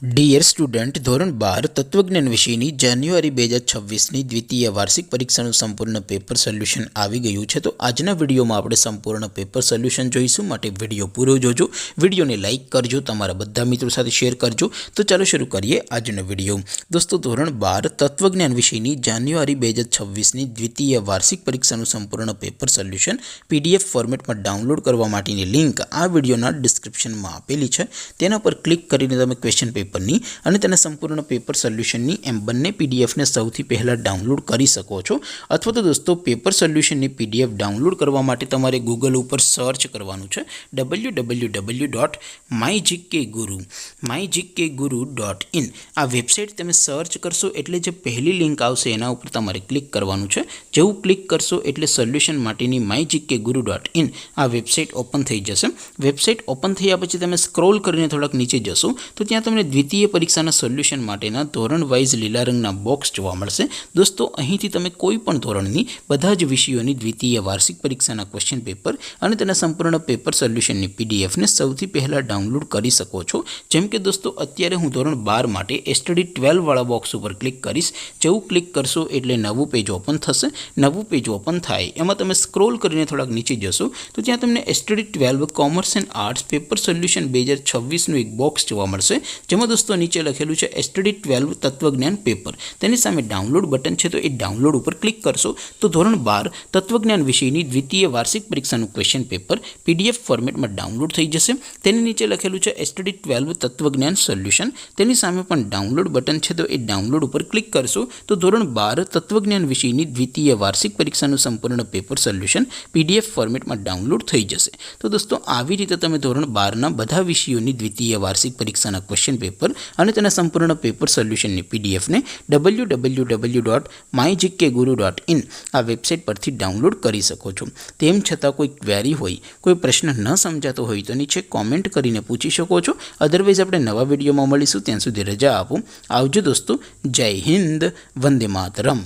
Dear student, ધોરણ 12 તત્વજ્ઞાન વિષયની જાન્યુઆરી 2026ની દ્વિતીય વાર્ષિક પરીક્ષાનું સંપૂર્ણ પેપર સોલ્યુશન આવી ગયું છે। તો આજના વિડીયોમાં આપણે સંપૂર્ણ પેપર સોલ્યુશન જોઈશું, માટે વિડીયો પૂરો જોજો, વિડીયોને લાઇક કરજો, તમારા બધા મિત્રો સાથે શેર કરજો। તો ચાલો શરૂ કરીએ આજનો વિડીયો। દોસ્તો, ધોરણ 12 તત્વજ્ઞાન વિષયની જાન્યુઆરી 2026ની દ્વિતીય વાર્ષિક પરીક્ષાનું સંપૂર્ણ પેપર સોલ્યુશન PDF ફોર્મેટમાં ડાઉનલોડ કરવા માટેની લિંક આ વિડીયોના ડિસ્ક્રિપ્શનમાં આપેલી છે। તેના પર ક્લિક કરીને તમે ક્વેશ્ચન પેપરની અને તેના સંપૂર્ણ પેપર સોલ્યુશનની એમ બંને પીડીએફને સૌથી પહેલાં ડાઉનલોડ કરી શકો છો। અથવા તો દોસ્તો, પેપર સોલ્યુશનની પીડીએફ ડાઉનલોડ કરવા માટે તમારે ગૂગલ ઉપર સર્ચ કરવાનું છે www.mygkguru.in। આ વેબસાઇટ તમે સર્ચ કરશો એટલે જે પહેલી લિંક આવશે એના ઉપર તમારે ક્લિક કરવાનું છે। જેવું ક્લિક કરશો એટલે સોલ્યુશન માટેની mygkguru.in આ વેબસાઇટ ઓપન થઈ જશે। વેબસાઇટ ઓપન થયા પછી તમે સ્ક્રોલ કરીને થોડાક નીચે જશો તો ત્યાં તમને દ્વિતીય પરીક્ષાના સોલ્યુશન માટેના ધોરણ વાઇઝ લીલા રંગના બોક્સ જોવા મળશે। દોસ્તો, અહીંથી તમે કોઈ પણ ધોરણની બધા જ વિષયોની દ્વિતીય વાર્ષિક પરીક્ષાના ક્વેશ્ચન પેપર અને તેના સંપૂર્ણ પેપર સોલ્યુશનની પીડીએફને સૌથી પહેલાં ડાઉનલોડ કરી શકો છો। જેમ કે દોસ્તો, અત્યારે હું ધોરણ 12 માટે STD 12 વાળા બોક્સ ઉપર ક્લિક કરીશ। જેવું ક્લિક કરશો એટલે નવું પેજ ઓપન થશે। નવું પેજ ઓપન થાય એમાં તમે સ્ક્રોલ કરીને થોડાક નીચે જશો તો ત્યાં તમને STD 12 commerce and arts paper solution 2026નું એક બોક્સ જોવા મળશે, જેમાં દોસ્તો નીચે લખેલું છે STD 12 તત્વજ્ઞાન પેપર। તેની સામે ડાઉનલોડ બટન છે, તો એ ડાઉનલોડ ઉપર ક્લિક કરશો તો ધોરણ 12 તત્વજ્ઞાન વિષયની દ્વિતીય વાર્ષિક પરીક્ષાનું ક્વેશ્ચન પેપર PDF ફોર્મેટમાં ડાઉનલોડ થઈ જશે। તેની નીચે લખેલું છે STD 12 તત્વજ્ઞાન સોલ્યુશન। તેની સામે પણ ડાઉનલોડ બટન છે, તો એ ડાઉનલોડ ઉપર ક્લિક કરશો તો ધોરણ 12 તત્વજ્ઞાન વિષયની દ્વિતીય વાર્ષિક પરીક્ષાનું સંપૂર્ણ પેપર સોલ્યુશન PDF ફોર્મેટમાં ડાઉનલોડ થઈ જશે। તો દોસ્તો, આવી રીતે તમે ધોરણ 12ના બધા વિષયોની દ્વિતીય વાર્ષિક પરીક્ષાના ક્વેશ્ચન પેપર અને તેના સંપૂર્ણ પેપર સોલ્યુશનની પીડીએફને www.mygkguru.in આ વેબસાઇટ પરથી ડાઉનલોડ કરી શકો છો। તેમ છતાં કોઈ ક્વેરી હોય, કોઈ પ્રશ્ન ન સમજાતો હોય તો નીચે કોમેન્ટ કરીને પૂછી શકો છો। અધરવાઇઝ આપણે નવા વિડીયોમાં મળીશું, ત્યાં સુધી રજા આપો। આવજો દોસ્તો, જય હિન્દ, વંદે માતરમ।